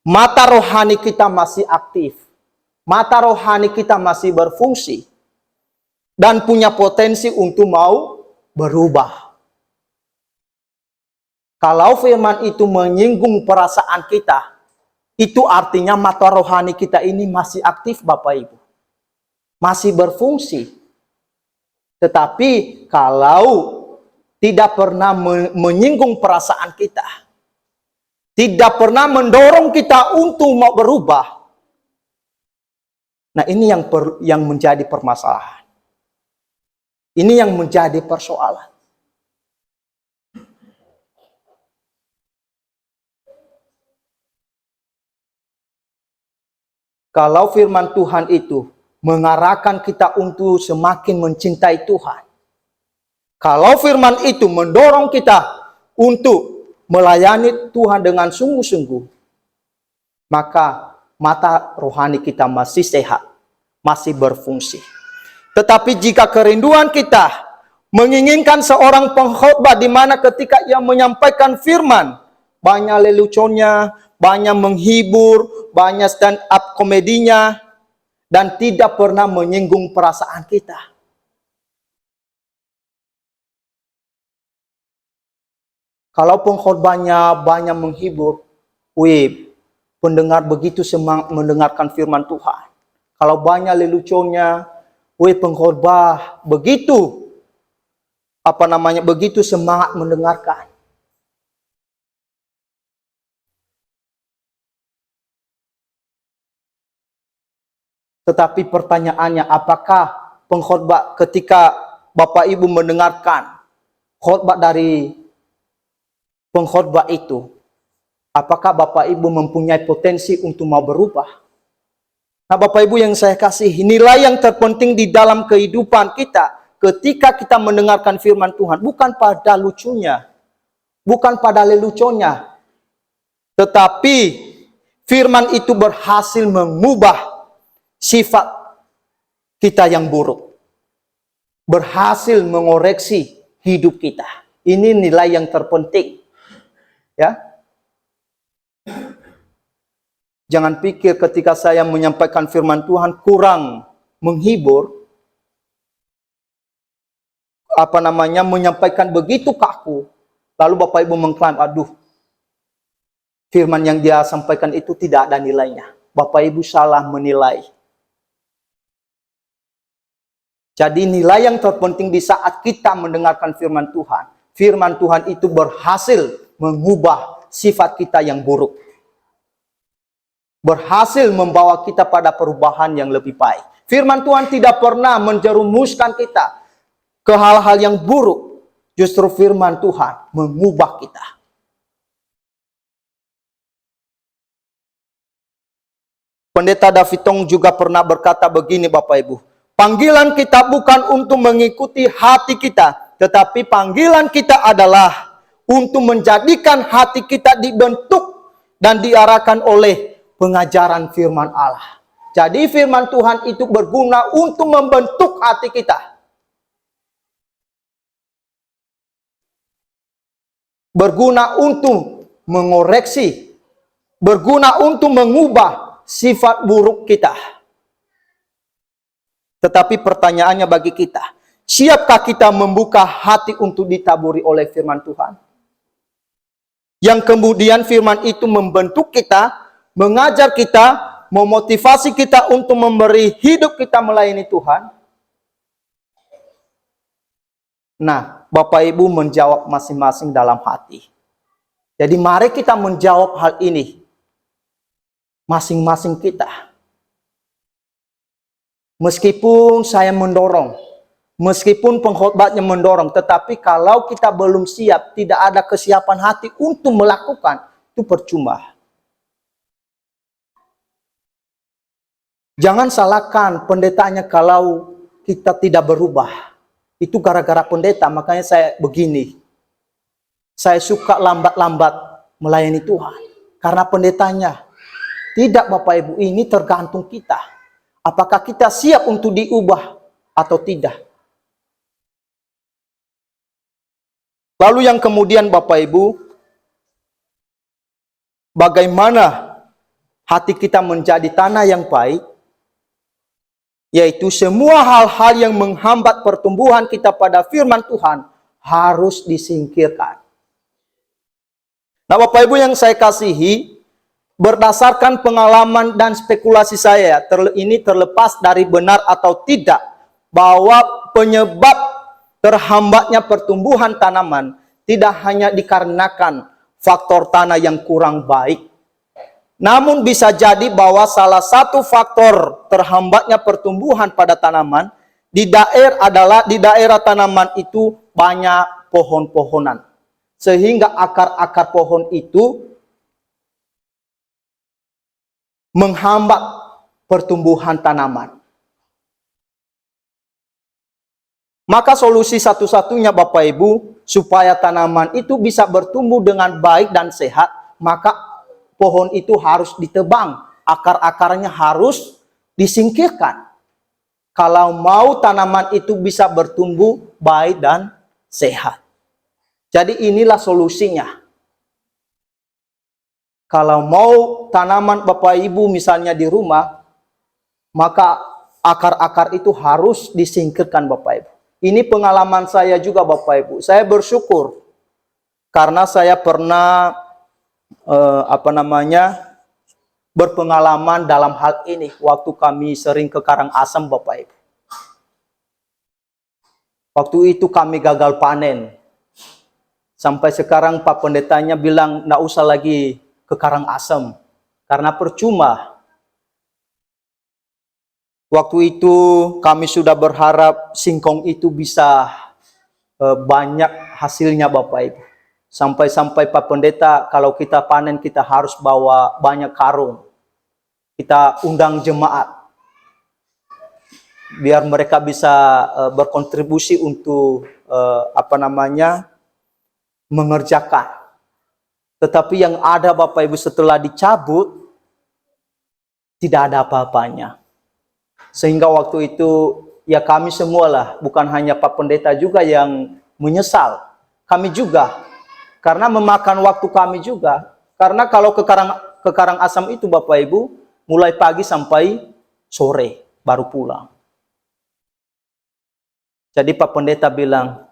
mata rohani kita masih aktif. Mata rohani kita masih berfungsi. Dan punya potensi untuk mau berubah. Kalau firman itu menyinggung perasaan kita, itu artinya mata rohani kita ini masih aktif Bapak Ibu. Masih berfungsi. Tetapi kalau tidak pernah menyinggung perasaan kita, tidak pernah mendorong kita untuk mau berubah, nah ini yang menjadi permasalahan. Ini yang menjadi persoalan. Kalau firman Tuhan itu mengarahkan kita untuk semakin mencintai Tuhan, kalau firman itu mendorong kita untuk melayani Tuhan dengan sungguh-sungguh, maka mata rohani kita masih sehat, masih berfungsi. Tetapi jika kerinduan kita menginginkan seorang pengkhotbah di mana ketika ia menyampaikan firman, banyak leluconnya, banyak menghibur, banyak stand up komedinya, dan tidak pernah menyinggung perasaan kita. Kalau pengkhotbahnya banyak menghibur, pendengar begitu semangat mendengarkan firman Tuhan. Kalau banyak leluconnya, pengkhotbah begitu begitu semangat mendengarkan. Tetapi pertanyaannya, apakah pengkhotbah ketika Bapak Ibu mendengarkan khotbah dari pengkhotbah itu, apakah Bapak Ibu mempunyai potensi untuk mau berubah? Nah, Bapak Ibu yang saya kasih, nilai yang terpenting di dalam kehidupan kita ketika kita mendengarkan firman Tuhan bukan pada lucunya, bukan pada leluconnya, tetapi firman itu berhasil mengubah sifat kita yang buruk, berhasil mengoreksi hidup kita. Ini nilai yang terpenting, ya. Jangan pikir ketika saya menyampaikan firman Tuhan kurang menghibur, menyampaikan begitu kaku, lalu Bapak Ibu mengklaim, aduh, firman yang dia sampaikan itu tidak ada nilainya. Bapak Ibu salah menilai. Jadi nilai yang terpenting di saat kita mendengarkan firman Tuhan itu berhasil mengubah sifat kita yang buruk. Berhasil membawa kita pada perubahan yang lebih baik. Firman Tuhan tidak pernah menjerumuskan kita ke hal-hal yang buruk. Justru firman Tuhan mengubah kita. Pendeta David Tong juga pernah berkata begini Bapak Ibu. Panggilan kita bukan untuk mengikuti hati kita, tetapi panggilan kita adalah untuk menjadikan hati kita dibentuk dan diarahkan oleh pengajaran firman Allah. Jadi firman Tuhan itu berguna untuk membentuk hati kita. Berguna untuk mengoreksi, berguna untuk mengubah sifat buruk kita. Tetapi pertanyaannya bagi kita, siapkah kita membuka hati untuk ditaburi oleh firman Tuhan? Yang kemudian firman itu membentuk kita, mengajar kita, memotivasi kita untuk memberi hidup kita melayani Tuhan. Nah, Bapak Ibu menjawab masing-masing dalam hati. Jadi mari kita menjawab hal ini. Masing-masing kita. Meskipun saya mendorong, meskipun pengkhotbahnya mendorong, tetapi kalau kita belum siap, tidak ada kesiapan hati untuk melakukan, itu percuma. Jangan salahkan pendetanya kalau kita tidak berubah. Itu gara-gara pendeta, makanya saya begini. Saya suka lambat-lambat melayani Tuhan. Karena pendetanya. Tidak Bapak Ibu, ini tergantung kita. Apakah kita siap untuk diubah atau tidak. Lalu yang kemudian Bapak Ibu, bagaimana hati kita menjadi tanah yang baik, yaitu semua hal-hal yang menghambat pertumbuhan kita pada firman Tuhan harus disingkirkan. Nah Bapak Ibu yang saya kasihi, berdasarkan pengalaman dan spekulasi saya, ini terlepas dari benar atau tidak, bahwa penyebab terhambatnya pertumbuhan tanaman tidak hanya dikarenakan faktor tanah yang kurang baik, namun bisa jadi bahwa salah satu faktor terhambatnya pertumbuhan pada tanaman di daerah tanaman itu banyak pohon-pohonan. Sehingga akar-akar pohon itu menghambat pertumbuhan tanaman. Maka solusi satu-satunya Bapak Ibu, supaya tanaman itu bisa bertumbuh dengan baik dan sehat, maka pohon itu harus ditebang, akar-akarnya harus disingkirkan. Kalau mau tanaman itu bisa bertumbuh baik dan sehat. Jadi inilah solusinya. Kalau mau tanaman Bapak Ibu misalnya di rumah, maka akar-akar itu harus disingkirkan Bapak Ibu. Ini pengalaman saya juga Bapak Ibu. Saya bersyukur karena saya pernah berpengalaman dalam hal ini waktu kami sering ke Karangasem Bapak Ibu. Waktu itu kami gagal panen. Sampai sekarang Pak Pendetanya bilang nggak usah lagi ke Karangasem karena percuma. Waktu itu kami sudah berharap singkong itu bisa banyak hasilnya Bapak Ibu. Sampai-sampai Pak Pendeta, kalau kita panen kita harus bawa banyak karung. Kita undang jemaat. Biar mereka bisa berkontribusi untuk mengerjakan. Tetapi yang ada Bapak Ibu setelah dicabut, tidak ada apa-apanya. Sehingga waktu itu ya kami semualah, bukan hanya Pak Pendeta juga yang menyesal. Kami juga. Karena memakan waktu kami juga. Karena kalau ke Karangasem itu Bapak Ibu, mulai pagi sampai sore baru pulang. Jadi Pak Pendeta bilang,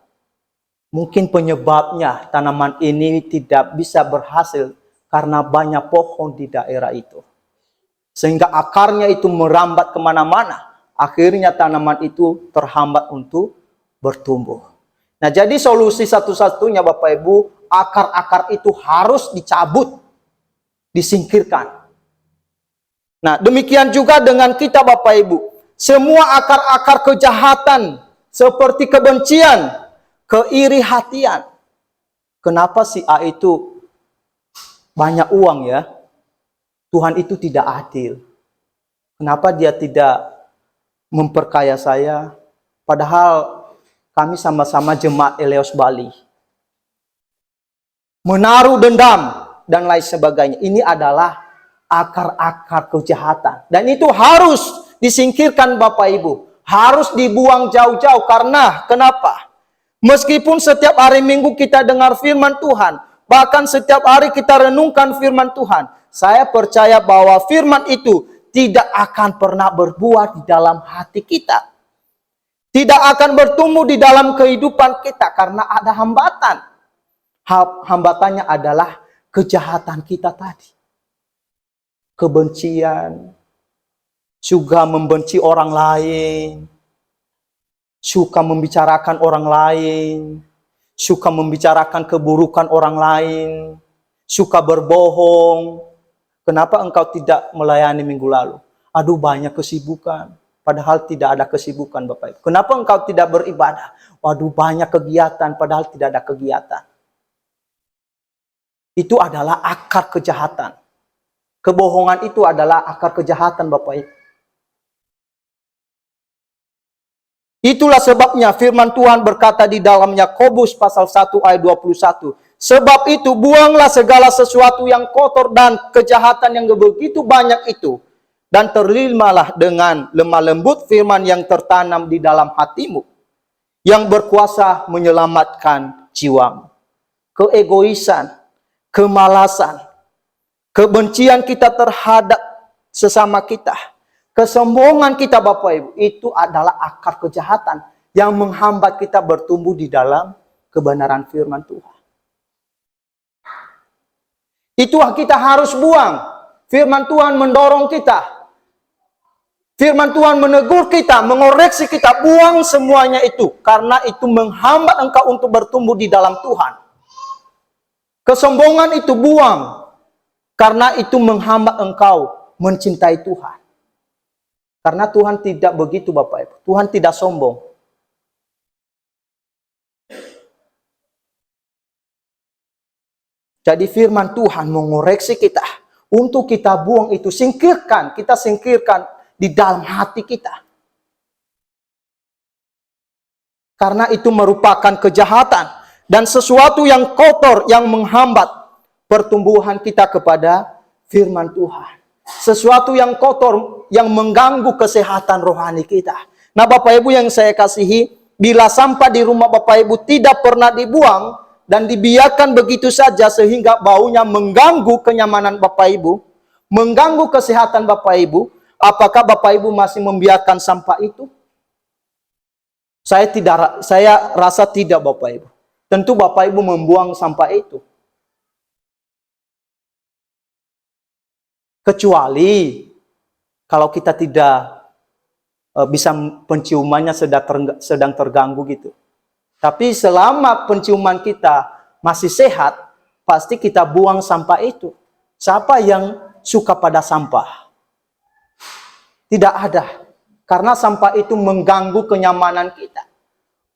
mungkin penyebabnya tanaman ini tidak bisa berhasil karena banyak pohon di daerah itu. Sehingga akarnya itu merambat kemana-mana. Akhirnya tanaman itu terhambat untuk bertumbuh. Nah jadi solusi satu-satunya Bapak Ibu, akar-akar itu harus dicabut, disingkirkan. Nah demikian juga dengan kita Bapak Ibu. Semua akar-akar kejahatan seperti kebencian, keiri hatian. Kenapa si A itu banyak uang ya? Tuhan itu tidak adil. Kenapa dia tidak memperkaya saya? Padahal kami sama-sama jemaat Eleos Bali. Menaruh dendam dan lain sebagainya. Ini adalah akar-akar kejahatan. Dan itu harus disingkirkan Bapak Ibu. Harus dibuang jauh-jauh. Karena kenapa? Meskipun setiap hari Minggu kita dengar firman Tuhan, bahkan setiap hari kita renungkan firman Tuhan, saya percaya bahwa firman itu tidak akan pernah berbuah di dalam hati kita. Tidak akan bertumbuh di dalam kehidupan kita karena ada hambatan. Hambatannya adalah kejahatan kita tadi. Kebencian, juga membenci orang lain, suka membicarakan orang lain, suka membicarakan keburukan orang lain, suka berbohong. Kenapa engkau tidak melayani minggu lalu? Aduh, banyak kesibukan. Padahal tidak ada kesibukan, Bapak Ibu. Kenapa engkau tidak beribadah? Waduh, banyak kegiatan, padahal tidak ada kegiatan. Itu adalah akar kejahatan. Kebohongan itu adalah akar kejahatan, Bapak Ibu. Itulah sebabnya firman Tuhan berkata di dalam Yakobus pasal 1 ayat 21. Sebab itu buanglah segala sesuatu yang kotor dan kejahatan yang begitu banyak itu. Dan terlimalah dengan lemah lembut firman yang tertanam di dalam hatimu, yang berkuasa menyelamatkan jiwamu. Keegoisan, kemalasan, kebencian kita terhadap sesama kita, kesombongan kita, Bapak Ibu, itu adalah akar kejahatan yang menghambat kita bertumbuh di dalam kebenaran firman Tuhan. Itu kita harus buang. Firman Tuhan mendorong kita. Firman Tuhan menegur kita, mengoreksi kita, buang semuanya itu. Karena itu menghambat engkau untuk bertumbuh di dalam Tuhan. Kesombongan itu buang. Karena itu menghambat engkau mencintai Tuhan. Karena Tuhan tidak begitu, Bapak Ibu. Tuhan tidak sombong. Jadi firman Tuhan mengoreksi kita. Untuk kita buang itu, singkirkan. Kita singkirkan di dalam hati kita. Karena itu merupakan kejahatan dan sesuatu yang kotor yang menghambat pertumbuhan kita kepada firman Tuhan. Sesuatu yang kotor yang mengganggu kesehatan rohani kita. Nah, Bapak Ibu yang saya kasihi, bila sampah di rumah Bapak Ibu tidak pernah dibuang dan dibiarkan begitu saja sehingga baunya mengganggu kenyamanan Bapak Ibu, mengganggu kesehatan Bapak Ibu, apakah Bapak Ibu masih membiarkan sampah itu? Saya rasa tidak, Bapak Ibu. Tentu Bapak Ibu membuang sampah itu. Kecuali kalau kita tidak bisa penciumannya sedang terganggu gitu. Tapi selama penciuman kita masih sehat, pasti kita buang sampah itu. Siapa yang suka pada sampah? Tidak ada. Karena sampah itu mengganggu kenyamanan kita.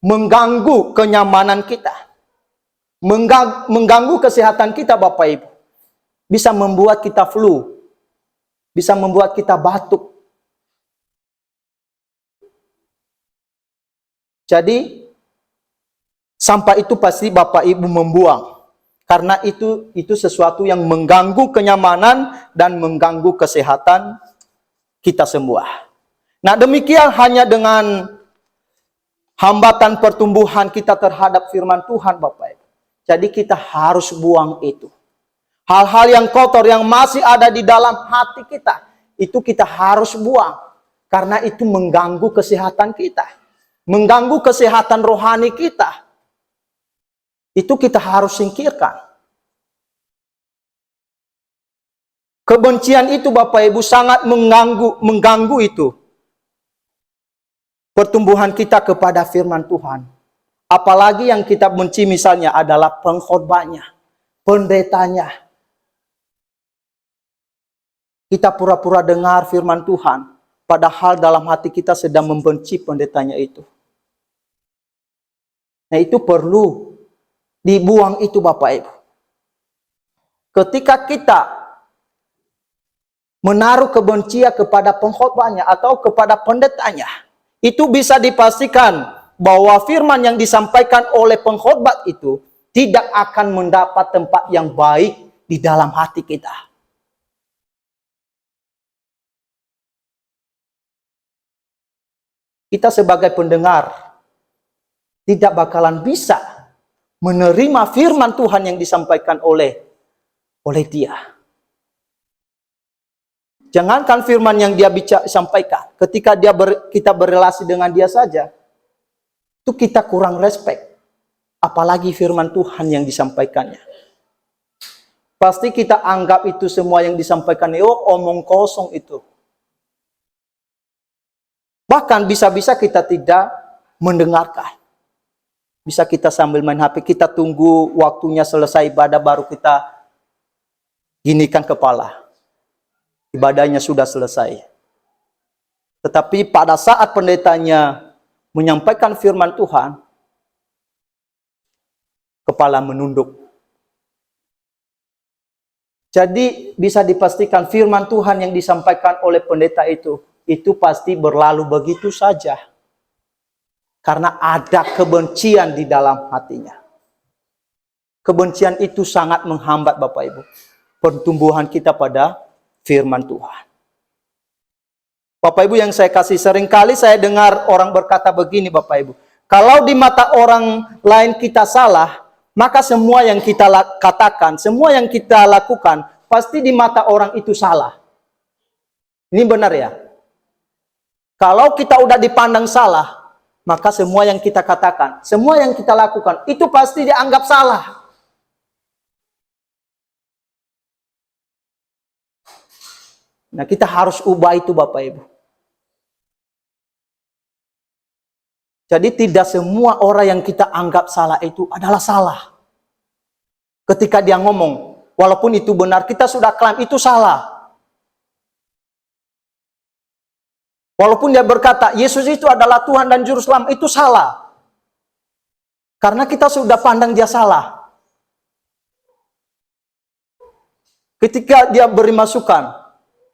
Mengganggu kenyamanan kita. Mengganggu kesehatan kita, Bapak Ibu. Bisa membuat kita flu. Bisa membuat kita batuk. Jadi, sampah itu pasti Bapak Ibu membuang. Karena itu sesuatu yang mengganggu kenyamanan dan mengganggu kesehatan kita semua. Nah, demikian hanya dengan hambatan pertumbuhan kita terhadap firman Tuhan, Bapak Ibu. Jadi kita harus buang itu. Hal-hal yang kotor yang masih ada di dalam hati kita, itu kita harus buang. Karena itu mengganggu kesehatan kita. Mengganggu kesehatan rohani kita. Itu kita harus singkirkan. Kebencian itu, Bapak Ibu, sangat mengganggu itu. Pertumbuhan kita kepada firman Tuhan. Apalagi yang kita benci misalnya adalah pengkhotbahnya, pendetanya. Kita pura-pura dengar firman Tuhan, padahal dalam hati kita sedang membenci pendetanya itu. Nah, itu perlu dibuang itu, Bapak Ibu. Ketika kita menaruh kebencian kepada pengkhotbahnya atau kepada pendetanya, itu bisa dipastikan bahwa firman yang disampaikan oleh pengkhotbah itu tidak akan mendapat tempat yang baik di dalam hati kita. Kita sebagai pendengar tidak bakalan bisa menerima firman Tuhan yang disampaikan oleh dia. Jangankan firman yang dia sampaikan, ketika kita berrelasi dengan dia saja, itu kita kurang respect. Apalagi firman Tuhan yang disampaikannya. Pasti kita anggap itu semua yang disampaikan, omong kosong itu. Bahkan bisa-bisa kita tidak mendengarkan. Bisa kita sambil main HP, kita tunggu waktunya selesai ibadah baru kita ginikan kepala. Ibadahnya sudah selesai. Tetapi pada saat pendetanya menyampaikan firman Tuhan, kepala menunduk. Jadi bisa dipastikan firman Tuhan yang disampaikan oleh pendeta itu pasti berlalu begitu saja. Karena ada kebencian di dalam hatinya. Kebencian itu sangat menghambat Bapak Ibu pertumbuhan kita pada firman Tuhan. Bapak Ibu yang saya kasih, seringkali saya dengar orang berkata begini Bapak Ibu. Kalau di mata orang lain kita salah, maka semua yang kita katakan, semua yang kita lakukan, pasti di mata orang itu salah. Ini benar ya? Kalau kita udah dipandang salah, maka semua yang kita katakan, semua yang kita lakukan, itu pasti dianggap salah. Nah, kita harus ubah itu Bapak Ibu. Jadi tidak semua orang yang kita anggap salah itu adalah salah. Ketika dia ngomong, walaupun itu benar, kita sudah klaim itu salah. Walaupun dia berkata, Yesus itu adalah Tuhan dan Juru Selamat, itu salah. Karena kita sudah pandang dia salah. Ketika dia beri masukan,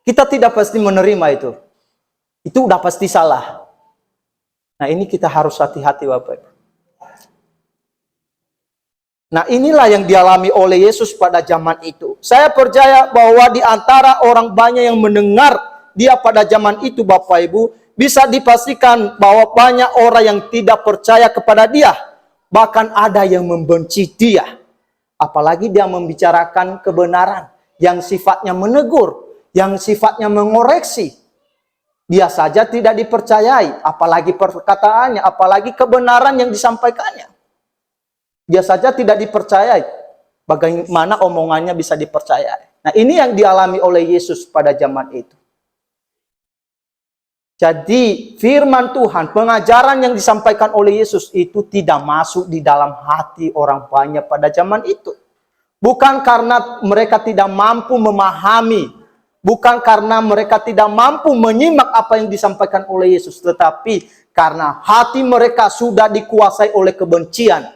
kita tidak pasti menerima itu. Itu udah pasti salah. Nah, ini kita harus hati-hati Bapak Ibu. Nah, inilah yang dialami oleh Yesus pada zaman itu. Saya percaya bahwa di antara orang banyak yang mendengar dia pada zaman itu Bapak Ibu, bisa dipastikan bahwa banyak orang yang tidak percaya kepada dia. Bahkan ada yang membenci dia. Apalagi dia membicarakan kebenaran yang sifatnya menegur, yang sifatnya mengoreksi. Dia saja tidak dipercayai, apalagi perkataannya, apalagi kebenaran yang disampaikannya. Dia saja tidak dipercayai. Bagaimana omongannya bisa dipercayai? Nah, ini yang dialami oleh Yesus pada zaman itu. Jadi, firman Tuhan, pengajaran yang disampaikan oleh Yesus itu tidak masuk di dalam hati orang banyak pada zaman itu. Bukan karena mereka tidak mampu memahami, bukan karena mereka tidak mampu menyimak apa yang disampaikan oleh Yesus, tetapi karena hati mereka sudah dikuasai oleh kebencian,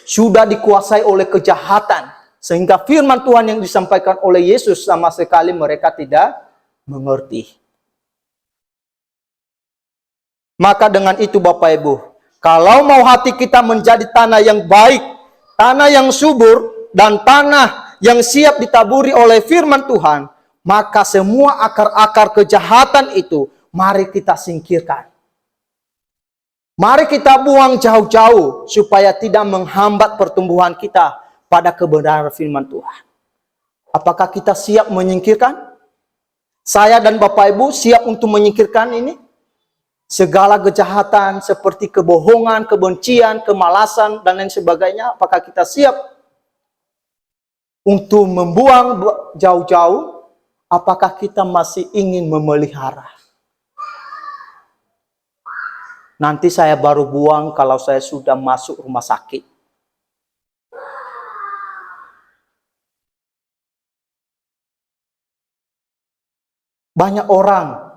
sudah dikuasai oleh kejahatan, sehingga firman Tuhan yang disampaikan oleh Yesus sama sekali mereka tidak mengerti. Maka dengan itu Bapak Ibu, kalau mau hati kita menjadi tanah yang baik, tanah yang subur, dan tanah yang siap ditaburi oleh firman Tuhan, maka semua akar-akar kejahatan itu mari kita singkirkan. Mari kita buang jauh-jauh supaya tidak menghambat pertumbuhan kita pada kebenaran firman Tuhan. Apakah kita siap menyingkirkan? Saya dan Bapak Ibu siap untuk menyingkirkan ini? Segala kejahatan seperti kebohongan, kebencian, kemalasan, dan lain sebagainya, apakah kita siap untuk membuang jauh-jauh? Apakah kita masih ingin memelihara? Nanti saya baru buang kalau saya sudah masuk rumah sakit. Banyak orang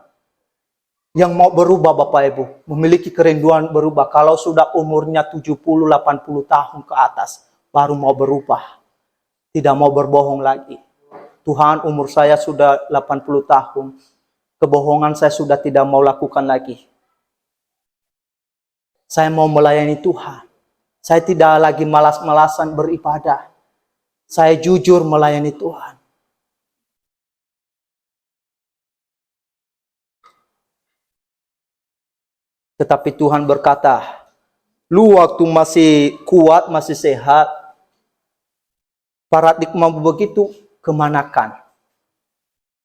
yang mau berubah Bapak Ibu, memiliki kerinduan berubah kalau sudah umurnya 70-80 tahun ke atas, baru mau berubah. Tidak mau berbohong lagi. Tuhan, umur saya sudah 80 tahun. Kebohongan saya sudah tidak mau lakukan lagi. Saya mau melayani Tuhan. Saya tidak lagi malas-malasan beribadah. Saya jujur melayani Tuhan. Tetapi Tuhan berkata, lu waktu masih kuat, masih sehat, paradigma begitu kemanakan?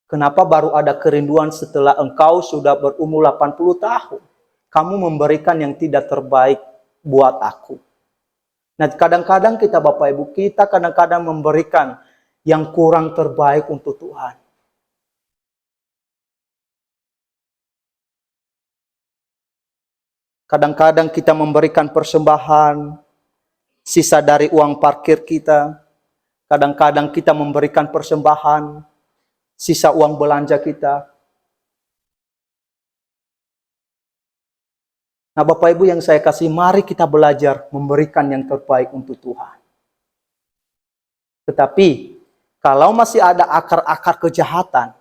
Kenapa baru ada kerinduan setelah engkau sudah berumur 80 tahun? kamu memberikan yang tidak terbaik buat aku. Nah, kadang-kadang kita Bapak Ibu, kita kadang-kadang memberikan yang kurang terbaik untuk Tuhan. Kadang-kadang kita memberikan persembahan, sisa dari uang parkir kita. Kadang-kadang kita memberikan persembahan, sisa uang belanja kita. Nah Bapak Ibu yang saya kasih, mari kita belajar memberikan yang terbaik untuk Tuhan. Tetapi, kalau masih ada akar-akar kejahatan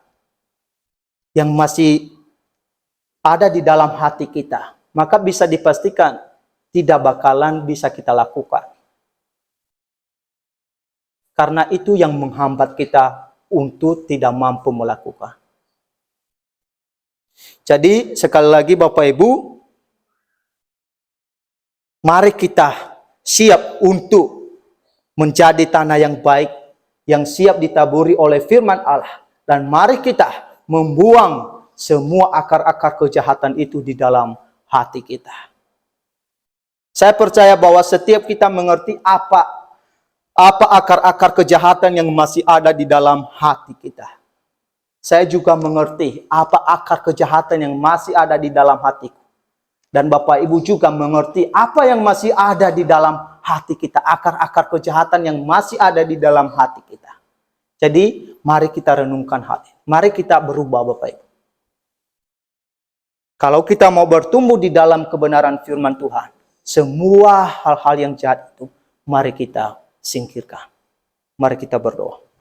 yang masih ada di dalam hati kita, maka bisa dipastikan tidak bakalan bisa kita lakukan. Karena itu yang menghambat kita untuk tidak mampu melakukan. Jadi sekali lagi Bapak Ibu, mari kita siap untuk menjadi tanah yang baik, yang siap ditaburi oleh firman Allah. Dan mari kita membuang semua akar-akar kejahatan itu di dalam hati kita. Saya percaya bahwa setiap kita mengerti apa akar-akar kejahatan yang masih ada di dalam hati kita. Saya juga mengerti apa akar kejahatan yang masih ada di dalam hatiku. Dan Bapak Ibu juga mengerti apa yang masih ada di dalam hati kita. Akar-akar kejahatan yang masih ada di dalam hati kita. Jadi, mari kita renungkan hal ini. Mari kita berubah Bapak Ibu. Kalau kita mau bertumbuh di dalam kebenaran firman Tuhan, semua hal-hal yang jahat itu, mari kita singkirkan. Mari kita berdoa.